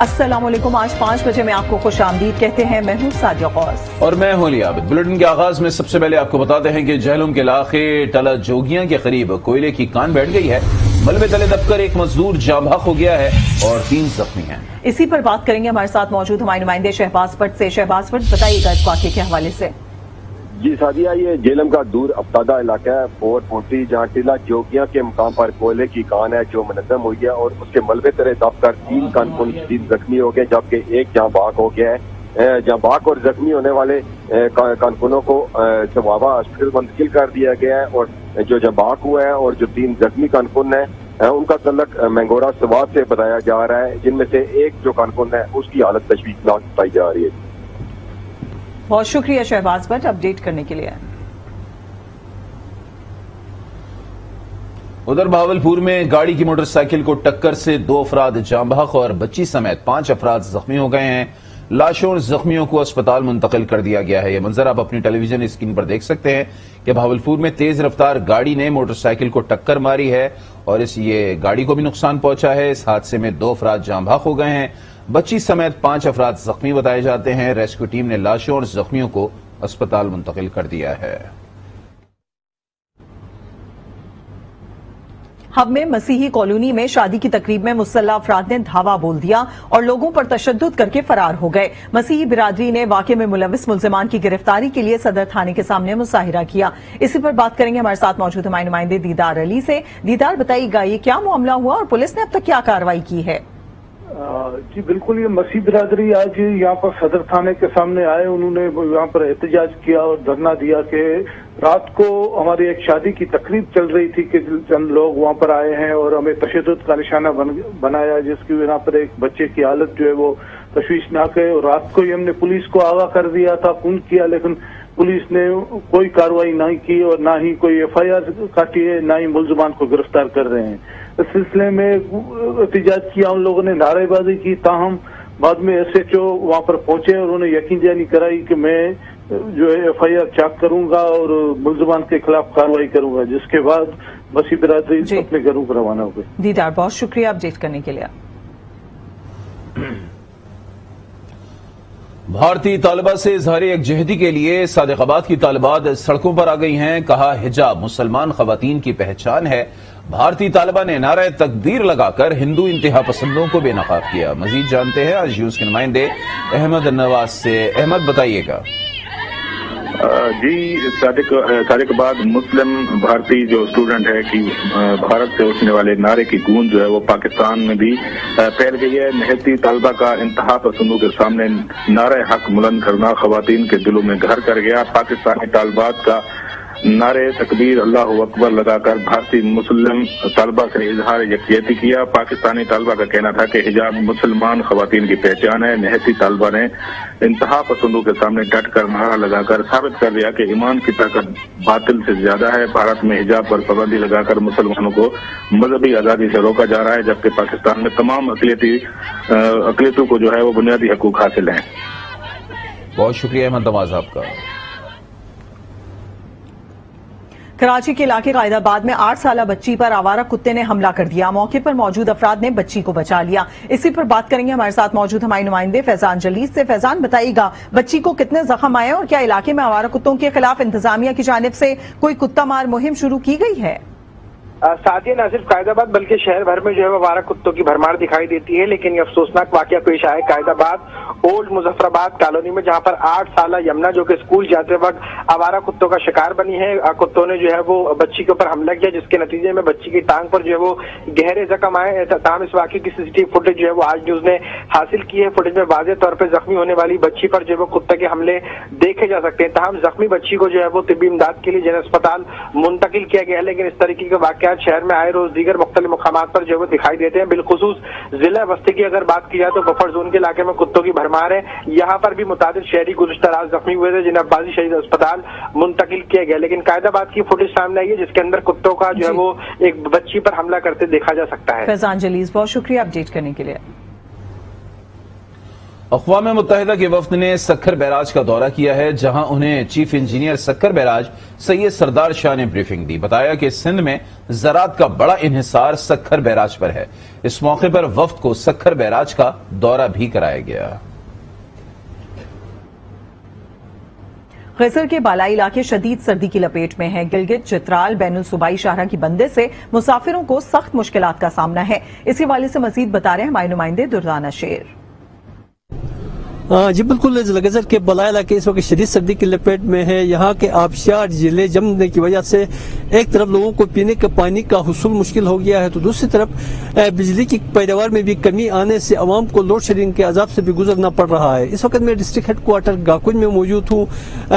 अस्सलाम वालेकुम। आज 5 बजे में आपको खुश आमदीद कहते हैं। मैं हूँ सादिया गौस और मैं हूँ अली आबिद। बुलेटिन के आगाज में सबसे पहले आपको बताते हैं कि जहलम के इलाके टला जोगियां के करीब कोयले की कान बैठ गई है। मलबे तले दबकर एक मजदूर जाँ बहक हो गया है और 3 जख्मी हैं। इसी पर बात करेंगे। हमारे साथ मौजूद हमारे नुमाइंदे शहबाज भट्ट से। शहबाज भट्ट, बताइएगा इस वाक़े के हवाले से। जी सादिया, ये जेलम का दूर अफ्तादा इलाका है 440, जहाँ टिला जोगियां के मुकाम पर कोयले की कान है जो मुनज़्ज़म हुई है और उसके मलबे तले दबकर 3 कारकुन शदीद जख्मी हो गए, जबकि एक जाँ बहक हो गया है। जाँ बहक और जख्मी होने वाले कारकुनों को सवाबा हॉस्पिटल मुंतकिल कर दिया गया है और जो जाँ बहक हुआ है और जो 3 जख्मी कारकुन है उनका तल्लक मैंगोरा सवाब से बताया जा रहा है, जिनमें से एक जो कारकुन है उसकी हालत तशवीशनाक बताई जा रही है। बहुत शुक्रिया शहबाज भट्ट अपडेट करने के लिए। उधर भावलपुर में गाड़ी की मोटरसाइकिल को टक्कर से 2 अफराद जाँ बहक और बच्ची समेत 5 अफराद जख्मी हो गए हैं। लाशों और जख्मियों को अस्पताल मुंतकिल कर दिया गया है। यह मंजर आप अपनी टेलीविजन स्क्रीन पर देख सकते हैं कि भावलपुर में तेज रफ्तार गाड़ी ने मोटरसाइकिल को टक्कर मारी है और ये गाड़ी को भी नुकसान पहुंचा है। इस हादसे में 2 अफराद जाँ बहक हो गए हैं। बच्ची समेत 5 अफराद जख्मी बताए जाते हैं। रेस्क्यू टीम ने लाशों और जख्मियों को अस्पताल मुंतकिल कर दिया है। हब में मसीही कॉलोनी में शादी की तकरीब में मुसल्लह अफराद ने धावा बोल दिया और लोगों पर तशद्दुद करके फरार हो गए। मसीही बिरादरी ने वाक़े में मुलविस मुल्जिमान की गिरफ्तारी के लिए सदर थाने के सामने मुजाहिरा किया। इसी पर बात करेंगे हमारे साथ मौजूद हमारे नुमाइंदे दीदार अली से। दीदार, बताइएगा ये क्या मामला हुआ और पुलिस ने अब तक क्या कार्रवाई की है? जी बिल्कुल, ये मसीह बिरादरी आज यहाँ पर सदर थाने के सामने आए। उन्होंने यहाँ पर एहतजाज किया और धरना दिया कि रात को हमारी एक शादी की तकरीब चल रही थी कि चंद लोग वहाँ पर आए हैं और हमें तशद्दुद का निशाना बनाया, जिसकी बिना पर एक बच्चे की हालत जो है वो तशवीशनाक है। और रात को ही हमने पुलिस को आगाह कर दिया था, फोन किया, लेकिन पुलिस ने कोई कार्रवाई नहीं की और ना ही कोई FIR काटी है, ना ही मुल्जिमान को गिरफ्तार कर रहे हैं। इस सिलसिले में एहतजाज किया, उन लोगों ने नारेबाजी की। ताहम बाद में SHO वहां पर पहुंचे और उन्हें यकीन दहानी कराई कि मैं जो है FIR चाक करूंगा और मुल्जिमान के खिलाफ कार्रवाई करूंगा, जिसके बाद मसीह बिरादरी अपने घरों को रवाना हो गए। दीदार, बहुत शुक्रिया अपडेट करने के लिए। भारतीय तालिबा से इजहार यकजहती के लिए सादिकाबाद की तालिबात सड़कों पर आ गई हैं। कहा, हिजाब मुसलमान खवातीन की पहचान है। भारतीय तालिबा ने नारे तकबीर लगाकर हिंदू इंतहा पसंदों को बेनकाब किया। मजीद जानते हैं आज न्यूज के नुमाइंदे अहमद नवाज से। अहमद, बताइएगा। जी सादिकाबाद मुस्लिम भारतीय जो स्टूडेंट है कि भारत से उठने वाले नारे की गूंज जो है वो पाकिस्तान में भी फैल गई है। निहत्ती तालिबा का इंतहा पसंदों के सामने नारे हक बुलंद करना खवातीन के दिलों में घर कर गया। पाकिस्तानी तालिबात का नारे तकबीर अल्लाह अकबर लगाकर भारतीय मुस्लिम तालिबा से इजहार यकजहती किया। पाकिस्तानी तालिबा का कहना था कि हिजाब मुसलमान खवातीन की पहचान है। निहत्ती तालिबा ने इंतहा पसंदों के सामने डट कर नारा लगाकर साबित कर दिया कि ईमान की ताकत बातिल से ज्यादा है। भारत में हिजाब पर पाबंदी लगाकर मुसलमानों को मजहबी आजादी से रोका जा रहा है, जबकि पाकिस्तान में तमाम अकलियतों को जो है वो बुनियादी हकूक हासिल हैं। बहुत शुक्रिया अहमद नवाज आपका। कराची के इलाके कायदाबाद में 8 साला बच्ची पर आवारा कुत्ते ने हमला कर दिया। मौके पर मौजूद अफराद ने बच्ची को बचा लिया। इसी पर बात करेंगे हमारे साथ मौजूद हमारे नुमाइंदे फैजान जलीस से। फैजान, बताइएगा बच्ची को कितने जख्म आए और क्या इलाके में आवारा कुत्तों के खिलाफ इंतजामिया की जानिब से कोई कुत्ता मार मुहिम शुरू की गई है? साथ ही न सिर्फ कायदाबाद बल्कि शहर भर में जो है आवारा कुत्तों की भरमार दिखाई देती है। लेकिन ये अफसोसनाक वाकया पेश आया कायदाबाद ओल्ड मुजफ्फराबाद कॉलोनी में, जहां पर 8 साला यमुना जो कि स्कूल जाते वक्त आवारा कुत्तों का शिकार बनी है। कुत्तों ने जो है वो बच्ची के ऊपर हमला किया, जिसके नतीजे में बच्ची की टांग पर जो है वो गहरे जख्म आए। तमाम इस वाकये की CCTV फुटेज जो है वो आज न्यूज ने हासिल की है। फुटेज में वाज़ेह तौर पर जख्मी होने वाली बच्ची पर जो है वो कुत्ते के हमले देखे जा सकते हैं। तमाम जख्मी बच्ची को जो है वो तिब्बी इमदाद के लिए जन अस्पताल मुंतकिल किया गया है। लेकिन इस तरीके के वाकया शहर में आए रोज दीगर मुख्तलिफ मुकामात पर जो है वो दिखाई देते हैं। बिलखुसूस जिला बस्ती की अगर बात की जाए तो बफर जोन के इलाके में कुत्तों की भरमार है। यहाँ पर भी मुतादिद शहरी गुज़श्ता रात जख्मी हुए थे, जिन्हें अब्बासी शहीद अस्पताल मुंतकिल किया गया। लेकिन कायदाबाद की फुटेज सामने आई है जिसके अंदर कुत्तों का जो है वो एक बच्ची पर हमला करते देखा जा सकता है। फैजान जलीस, बहुत शुक्रिया अपडेट करने के लिए। اقوام متحدہ کے وفد نے سکھر بیراج کا دورہ کیا ہے، جہاں انہیں چیف انجینئر سکھر بیراج سید سردار شاہ نے بریفنگ دی۔ بتایا کہ سندھ میں زراعت کا بڑا انحصار سکھر بیراج پر ہے۔ اس موقع پر وفد کو سکھر بیراج کا دورہ بھی کرایا گیا۔ خیسر کے بالائی علاقے شدید سردی کی لپیٹ میں ہیں۔ گلگت چترال بین الصوبائی شاہراہ کی بندے سے مسافروں کو سخت مشکلات کا سامنا ہے۔ اسی حوالے سے مزید بتا رہے ہیں ہمارے نمائندے دردانہ شیر۔ جی بالکل، لگزر کے بالائی علاقے اس وقت شدید سردی کی لپیٹ میں ہے۔ یہاں کے آبشار جھیلیں جمنے کی وجہ سے ایک طرف لوگوں کو پینے کے پانی کا حصول مشکل ہو گیا ہے، تو دوسری طرف بجلی کی پیداوار میں بھی کمی آنے سے عوام کو لوڈ شیڈنگ کے عذاب سے بھی گزرنا پڑ رہا ہے۔ اس وقت میں ڈسٹرکٹ ہیڈ کوارٹر گاکن میں موجود ہوں۔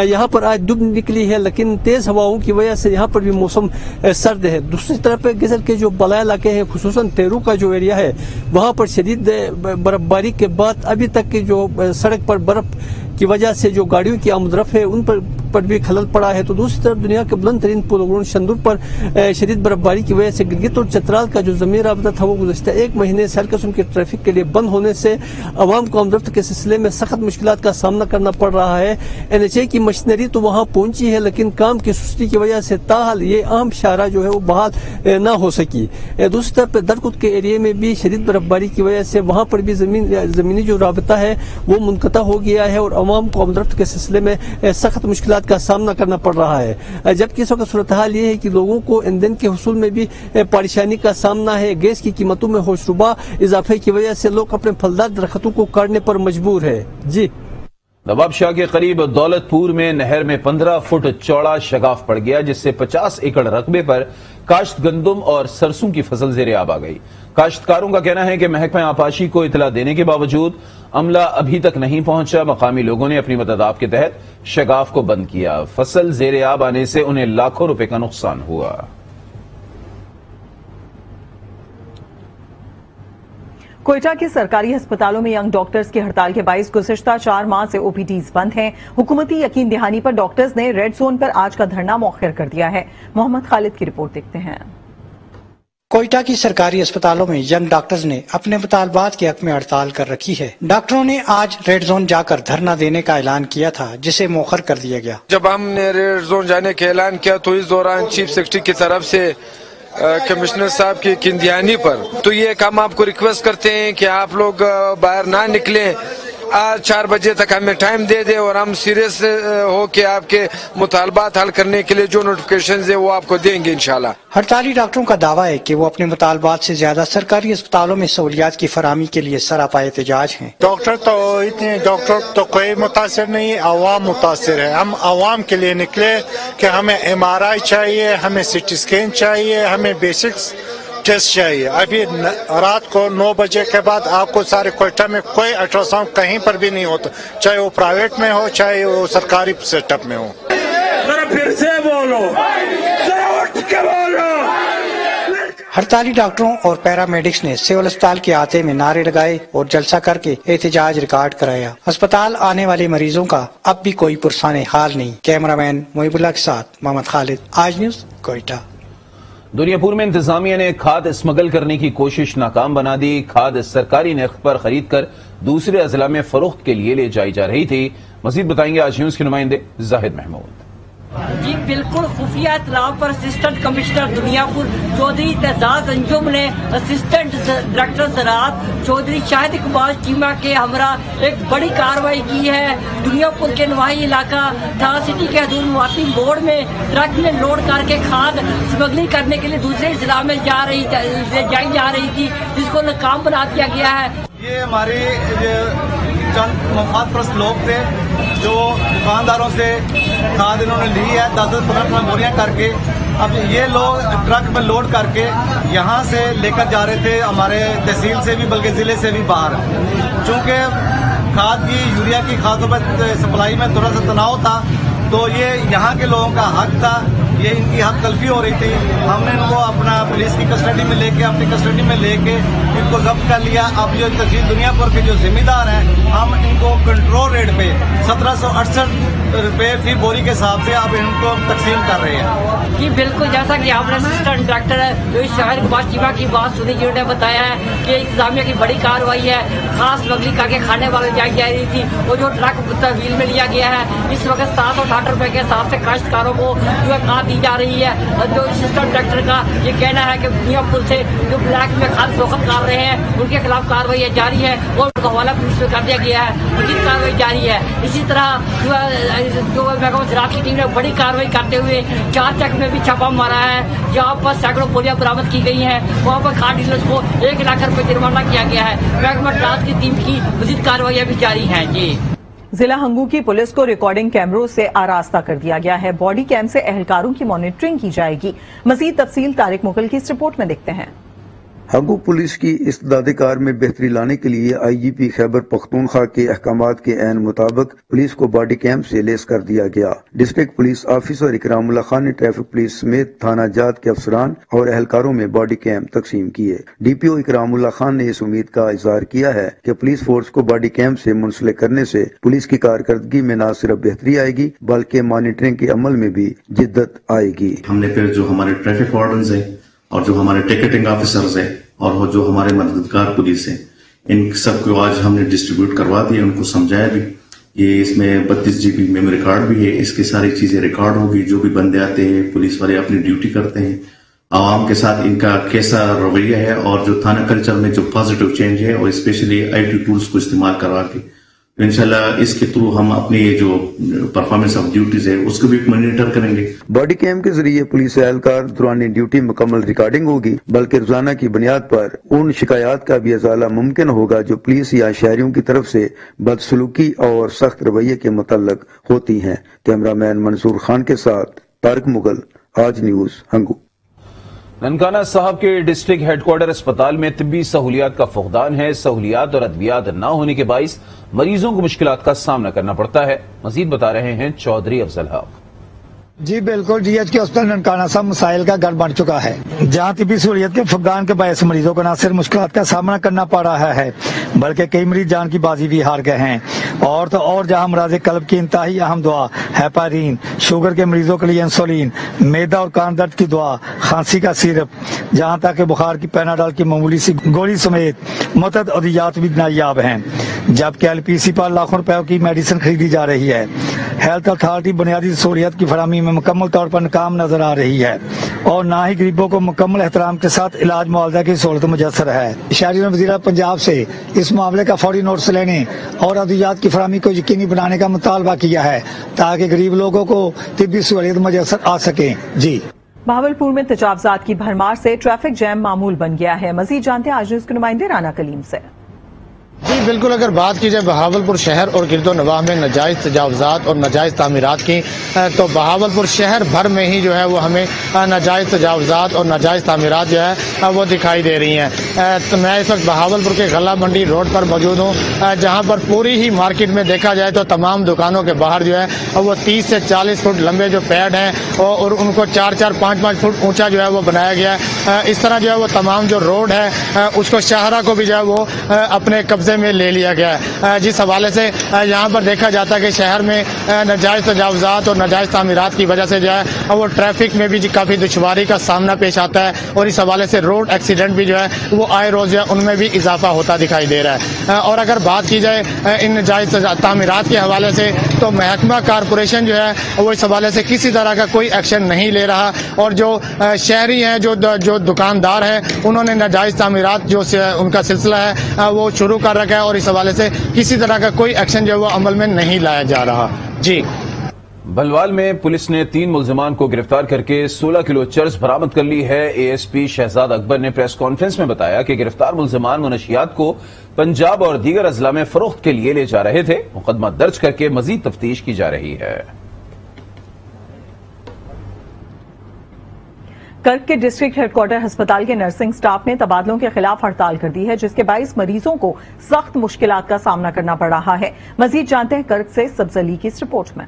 یہاں پر آج دھوپ نکلی ہے، لیکن تیز ہواؤں کی وجہ سے یہاں پر بھی موسم سرد ہے۔ دوسری طرف گزر کے جو بالائی علاقے ہیں، خصوصاً تیرو کا جو ایریا ہے، وہاں پر شدید برف باری کے بعد ابھی تک کی جو سڑک پر برف کی وجہ سے جو گاڑیوں کی آمد رفت ہے ان پر بھی خلل پڑا ہے، تو دوسری طرف دنیا کے بلند ترین پل شندور پر شدید برف باری کی وجہ سے گلگت اور چترال کا جو زمین رابطہ تھا وہ گزشتہ ایک مہینے سے ہر قسم کے ٹریفک کے لیے بند ہونے سے عوام کو آمد رفت کے سلسلے میں سخت مشکلات کا سامنا کرنا پڑ رہا ہے۔ NHA کی مشینری تو وہاں پہنچی ہے، لیکن کام کی سستی کی وجہ سے تاحال یہ عام شاہراہ جو ہے وہ بحال نہ ہو سکی۔ دوسری طرف درکت کے ایریے میں بھی شدید برف باری کی وجہ سے وہاں پر بھی زمینی جو رابطہ ہے وہ منقطع ہو گیا ہے اور عوام کو آمد رفت کے سلسلے میں سخت مشکلات کا سامنا کرنا پڑ رہا ہے۔ جبکہ اس وقت صورتحال یہ ہے کہ لوگوں کو ایندھن کے حصول میں بھی پریشانی کا سامنا ہے۔ گیس کی قیمتوں میں ہوشربا اضافے کی وجہ سے لوگ اپنے پھلدار درختوں کو کاٹنے پر مجبور ہے۔ جی نواب شاہ کے قریب دولت پور میں نہر میں 15 فٹ چوڑا شگاف پڑ گیا، جس سے 50 ایکڑ رقبے پر کاشت گندم اور سرسوں کی فصل زیر آب آ گئی۔ کاشتکاروں کا کہنا ہے کہ محکمہ آبپاشی کو اطلاع دینے کے باوجود عملہ ابھی تک نہیں پہنچا۔ مقامی لوگوں نے اپنی مدد کے تحت شگاف کو بند کیا۔ فصل زیر آب آنے سے انہیں لاکھوں روپے کا نقصان ہوا۔ کوئٹہ کے سرکاری ہسپتالوں میں ینگ ڈاکٹرز کی ہڑتال کے باعث گزشتہ 4 ماہ سے OPDs بند ہیں۔ حکومتی یقین دہانی پر ڈاکٹرز نے ریڈ زون پر آج کا دھرنا مؤخر کر دیا ہے۔ محمد خالد کی رپورٹ دیکھتے ہیں۔ کوئٹہ کی سرکاری اسپتالوں میں ینگ ڈاکٹرز نے اپنے مطالبات کے حق میں ہڑتال کر رکھی ہے۔ ڈاکٹروں نے آج ریڈ زون جا کر دھرنا دینے کا اعلان کیا تھا، جسے مؤخر کر دیا گیا۔ جب ہم نے ریڈ زون جانے کا اعلان کیا تو اس دوران چیف سیکرٹری کی طرف سے کمشنر صاحب کی یقین دہانی پر تو یہ ہم آپ کو ریکویسٹ کرتے ہیں کہ آپ لوگ باہر نہ نکلیں، آج 4 بجے تک ہمیں ٹائم دے دیں اور ہم سیریس ہو کے آپ کے مطالبات حل کرنے کے لیے جو نوٹیفکیشنز ہیں وہ آپ کو دیں گے انشاءاللہ۔ ہڑتالی ڈاکٹروں کا دعویٰ ہے کہ وہ اپنے مطالبات سے زیادہ سرکاری اسپتالوں میں سہولیات کی فراہمی کے لیے سراپا احتجاج ہیں۔ ڈاکٹر تو کوئی متاثر نہیں، عوام متاثر ہے۔ ہم عوام کے لیے نکلے کہ ہمیں MRI چاہیے، ہمیں CT اسکین چاہیے، ہمیں بیسکس ٹیسٹ چاہیے۔ ابھی رات کو 9 بجے کے بعد آپ کو سارے کوئٹہ میں کوئی الٹرا ساؤنڈ کہیں پر بھی نہیں ہوتا، چاہے وہ پرائیویٹ میں ہو چاہے وہ سرکاری سیٹ اپ میں ہو۔ پھر سے بولو، اٹھ کے بولو۔ ہڑتالی ڈاکٹروں اور پیرامیڈکس نے سول اسپتال کے احاطے میں نعرے لگائے اور جلسہ کر کے احتجاج ریکارڈ کرایا۔ اسپتال آنے والے مریضوں کا اب بھی کوئی پرسان حال نہیں۔ کیمرہ مین محب اللہ کے ساتھ محمد خالد، آج نیوز، کوئٹہ۔ دنیا پور میں انتظامیہ نے کھاد اسمگل کرنے کی کوشش ناکام بنا دی۔ کھاد سرکاری نرخ پر خرید کر دوسرے اضلاع میں فروخت کے لیے لے جائی جا رہی تھی۔ مزید بتائیں گے آج نیوز کے نمائندے زاہد محمود۔ جی بالکل، خفیہ اطلاع پر اسسٹنٹ کمشنر دنیا پور چودھری اعتزاز انجم نے اسسٹنٹ ڈائریکٹر زراعت چودھری شاہد اقبال چیمہ کے ہمراہ ایک بڑی کارروائی کی ہے۔ دنیا پور کے نواحی علاقہ تھا سٹی کے حدود مواطن بورڈ میں ٹرک میں لوڈ کر کے کھاد اسمگلنگ کرنے کے لیے دوسرے ضلع میں جائی جا رہی تھی، جس کو ناکام بنا دیا گیا ہے۔ یہ ہمارے چند مفاد پرست لوگ تھے جو دکانداروں سے کھاد انہوں نے لی ہے 10-15 بوریاں کر کے۔ اب یہ لوگ ٹرک میں لوڈ کر کے یہاں سے لے کر جا رہے تھے ہمارے تحصیل سے بھی بلکہ ضلع سے بھی باہر۔ چونکہ کھاد کی یوریا کی کھادوں پر سپلائی میں تھوڑا سا تناؤ تھا تو یہ یہاں کے لوگوں کا حق تھا، یہ ان کی حق تلفی ہو رہی تھی۔ ہم نے ان کو اپنا پولیس کی کسٹڈی میں لے کے اپنی کسٹڈی میں لے کے ان کو ضبط کر لیا۔ اب جو تحصیل دنیا پور کے جو ذمہ دار ہیں ہم ان کو کنٹرول ریٹ پہ 1768 रुपए फी बोरी के हिसाब से अब इनको तकसीम कर रहे हैं। जी बिल्कुल, जैसा कि आपने असिस्टेंट डायरेक्टर जो शहर चीमा की बात सुनी, जिन्होंने बताया है कि इंतजामिया की बड़ी कार्रवाई है, खास स्मगलिंग करके खाने वाले जाई जा रही थी, और जो ट्रक तहवील में लिया गया है इस वक्त 760 रुपए के हिसाब से काश्तकारों को जो है कहा दी जा रही है। और जो असिस्टेंट डायरेक्टर का ये कहना है कि मियाँपुर से जो ब्लैक में खाद फरोख्त कर रहे हैं उनके खिलाफ कार्रवाई जारी है और उनका हवाला पुलिस में कर दिया गया है, उचित कार्रवाई जारी है। इसी तरह जो महकमा ज़राअत की टीम ने बड़ी कार्रवाई करते हुए 4 चक में भी छापा मारा है, जहाँ पर सैकड़ों बोरियां बरामद की गई हैं। वहाँ पर खाद डीलर्स को 1 लाख रुपए जुर्माना किया गया है। महकमा ज़राअत की टीम की मज़ीद कार्रवाई भी जारी है। जी, जिला हंगू की पुलिस को रिकॉर्डिंग कैमरों से आरास्ता कर दिया गया है। बॉडी कैम से अहलकारों की मॉनिटरिंग की जाएगी। मजीद तफसील तारिक मुगल की इस रिपोर्ट में देखते हैं। हंगू पुलिस की इस्तेदाद कार में बेहतरी लाने के लिए IGP खैबर पख्तूनख्वा के अहकामात के ऐन मुताबिक पुलिस को बॉडी कैम से लेस कर दिया गया। District police officer Ikramullah Khan ने ट्रैफिक पुलिस समेत थाना जात के अफसरान और एहलकारों में बॉडी कैम तकसीम किए। DPO इकरामुल्लाह खान ने इस उम्मीद का इजहार किया है कि पुलिस फोर्स को बॉडी कैम से मुंसलिक करने से पुलिस की कारकर्दगी में न सिर्फ बेहतरी आएगी बल्कि मॉनिटरिंग के अमल में भी जिद्दत आएगी। हमने फिर जो हमारे ट्रैफिक वार्डन्स हैं और जो हमारे टिकटिंग ऑफिसर्स हैं और जो हमारे मददगार पुलिस हैं, इन सबको आज हमने डिस्ट्रीब्यूट करवा दिया, उनको समझाया भी। ये इसमें 32 GB मेमोरी कार्ड भी है, इसकी सारी चीजें रिकॉर्ड होगी। जो भी बंदे आते हैं, पुलिस वाले अपनी ड्यूटी करते हैं, आवाम के साथ इनका कैसा रवैया है और जो थाना कल्चर में जो पॉजिटिव चेंज है और स्पेशली IT टूल्स को इस्तेमाल करवा के इंशाल्लाह इसके थ्रू हम अपनी जो परफॉर्मेंस ऑफ ड्यूटीज है उसको भी मॉनिटर करेंगे। बॉडी कैम के जरिए पुलिस एहलकार दौरान ड्यूटी मुकम्मल रिकॉर्डिंग होगी, बल्कि रोजाना की बुनियाद पर उन शिकायत का भी अजाला मुमकिन होगा जो पुलिस या शहरियों की तरफ से बदसलूकी और सख्त रवैये के मुतल्लक होती हैं। कैमरामैन मंसूर खान के साथ तारिक मुगल, आज न्यूज हंगू। ननकाना साहब के डिस्ट्रिक्ट हेडक्वार्टर अस्पताल में तिब्बी सहूलियात का फुकदान है। सहूलियात और अद्वियात न होने के बाइस मरीजों को मुश्किलात का सामना करना पड़ता है। मजीद बता रहे हैं चौधरी अफजल हक। जी बिल्कुल, DH के अस्पताल ननकाना साहब मसाइल का घर बन चुका है, जहाँ तिब्बी सहूलियत के फुकदान के बायस मरीजों को न सिर्फ मुश्किलात का सामना करना पड़ रहा है बल्कि कई मरीज जान की बाजी भी हार गए हैं। और तो और जहाँ अमराज़ कल्ब की इंतहाई अहम दुआ हेपारीन, शुगर के मरीजों के लिए इंसुलिन, मैदा और कान दर्द की दुआ, खांसी का सिरप, जहाँ तक कि बुखार की पैनाडॉल की मामूली सी गोली समेत मुतअद्दिद अद्वियात भी नायाब हैं। जबकि LPC पर लाखों रुपयों की मेडिसिन खरीदी जा रही है। हेल्थ अथॉरिटी बुनियादी सहूलियत की फराहमी में मुकम्मल तौर पर नाकाम नजर आ रही है और ना ही गरीबों को मुकम्मल एहतराम के साथ इलाज मुआवजा की सहूलत मुयसर है। शहरी वज़ीर पंजाब से इस मामले का फौरी नोटिस लेने और अद्वियात की फराहमी को यकीनी बनाने का मुतालबा किया है ताकि गरीब लोगों को तिब्बी सहूलियत मुयसर आ सके। जी, बहावलपुर में तजावजात की भरमार से ट्रैफिक जैम मामूल बन गया है। मजीद जानते हैं आज न्यूज के नुमाइंदे राना कलीम से। जी बिल्कुल, अगर बात की जाए बहावलपुर शहर और गिरदो नवाह में नाजायज तजावजात और नाजायज तामीरात की, तो बहावलपुर शहर भर में ही जो है वो हमें नाजायज तजावजात और नाजायज तामीरात जो है वो दिखाई दे रही हैं। तो मैं इस वक्त बहावलपुर के गला मंडी रोड पर मौजूद हूँ, जहाँ पर पूरी ही मार्केट में देखा जाए तो तमाम दुकानों के बाहर जो है वो 30 से 40 फुट लंबे जो पैड हैं और उनको 4-4, 5-5 फुट ऊंचा जो है वो बनाया गया है। इस तरह जो है वो तमाम जो रोड है उसको शाहरा को भी जो है वो अपने कब्जे में ले लिया गया है। जिस हवाले से यहाँ पर देखा जाता है कि शहर में नाजायज तजावजात और नाजायज तामीरात की वजह से जो है वो ट्रैफिक में भी काफी दुश्वारी का सामना पेश आता है और इस हवाले से रोड एक्सीडेंट भी जो है वो आए रोज जो है उनमें भी इजाफा होता दिखाई दे रहा है। और अगर बात की जाए इन नाजायज तामीरात के हवाले से तो महकमा कारपोरेशन जो है वो इस हवाले से किसी तरह का कोई एक्शन नहीं ले रहा और जो शहरी हैं जो दुकानदार हैं उन्होंने नाजायज तामीरात जो उनका सिलसिला है वो शुरू कर रखा है और इस हवाले से किसी तरह का कोई एक्शन जो है वो अमल में नहीं लाया जा रहा। जी, भलवाल में पुलिस ने 3 मुल्जिमान को गिरफ्तार करके 16 किलो चर्स बरामद कर ली है। ASP शहजाद अकबर ने प्रेस कॉन्फ्रेंस में बताया कि गिरफ्तार मुल्जिमान मनशियात को पंजाब और दीगर अजला में फरोख्त के लिए ले जा रहे थे। मुकदमा दर्ज करके मजीद तफ्तीश की जा रही है। कर्क के डिस्ट्रिक्ट हेडक्वार्टर अस्पताल के नर्सिंग स्टाफ ने तबादलों के खिलाफ हड़ताल कर दी है, जिसके बाइस मरीजों को सख्त मुश्किलात का सामना करना पड़ रहा है। मजीद जानते हैं कर्क से सब्ज अली की इस रिपोर्ट में।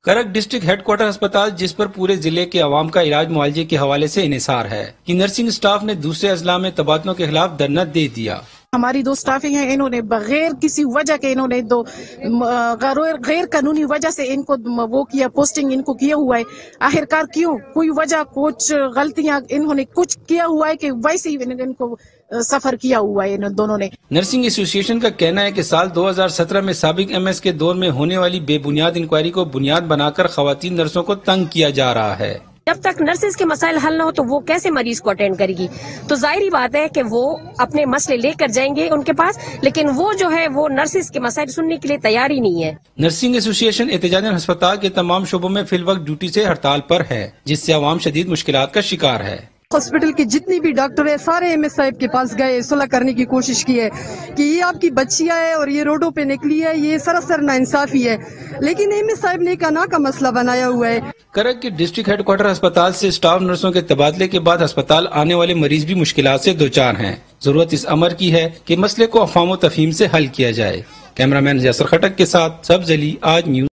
कर्क डिस्ट्रिक्ट हेडक्वार्टर अस्पताल, जिस पर पूरे जिले के अवाम का इलाज मुआवजे के हवाले से इन्हिसार है, कि नर्सिंग स्टाफ ने दूसरे अजला में तबादलों के खिलाफ धरना दे दिया। हमारी 2 स्टाफिंग हैं, इन्होंने बगैर किसी वजह के इन्होंने 2 गैर कानूनी वजह से इनको वो किया, पोस्टिंग इनको किया हुआ है। आखिरकार क्यों? कोई वजह, कुछ गलतियां इन्होंने कुछ किया हुआ है कि वैसे ही इनको सफर किया हुआ है इन दोनों ने। नर्सिंग एसोसिएशन का कहना है कि साल 2017 में साबिक एमएस के दौर में होने वाली बेबुनियाद इंक्वायरी को बुनियाद बनाकर खवातीन नर्सों को तंग किया जा रहा है। जब तक नर्सेज के मसाइल हल ना हो तो वो कैसे मरीज को अटेंड करेगी? तो जाहिर बात है कि वो अपने मसले लेकर जाएंगे उनके पास, लेकिन वो जो है वो नर्सेज के मसाइल सुनने के लिए तैयार ही नहीं है। नर्सिंग एसोसिएशन एहतजाजन अस्पताल के तमाम शोबों में फिलवक्त ड्यूटी से हड़ताल पर है, जिससे अवाम शदीद मुश्किलात का शिकार है। हॉस्पिटल के जितनी भी डॉक्टर है सारे एमएस साहब के पास गए, सुलह करने की कोशिश की है कि ये आपकी बच्चियां है और ये रोडों पे निकली है, ये सरासर नाइंसाफी है, लेकिन एमएस साहब ने काना का मसला बनाया हुआ है। करक के डिस्ट्रिक्ट हेडक्वार्टर अस्पताल से स्टाफ नर्सों के तबादले के बाद अस्पताल आने वाले मरीज भी मुश्किलात से दो चार हैं। जरूरत इस अमर की है कि मसले को अफवाह व तफहीम से हल किया जाए। कैमरामैन यासर खटक के साथ सब्ज अली, आज न्यूज।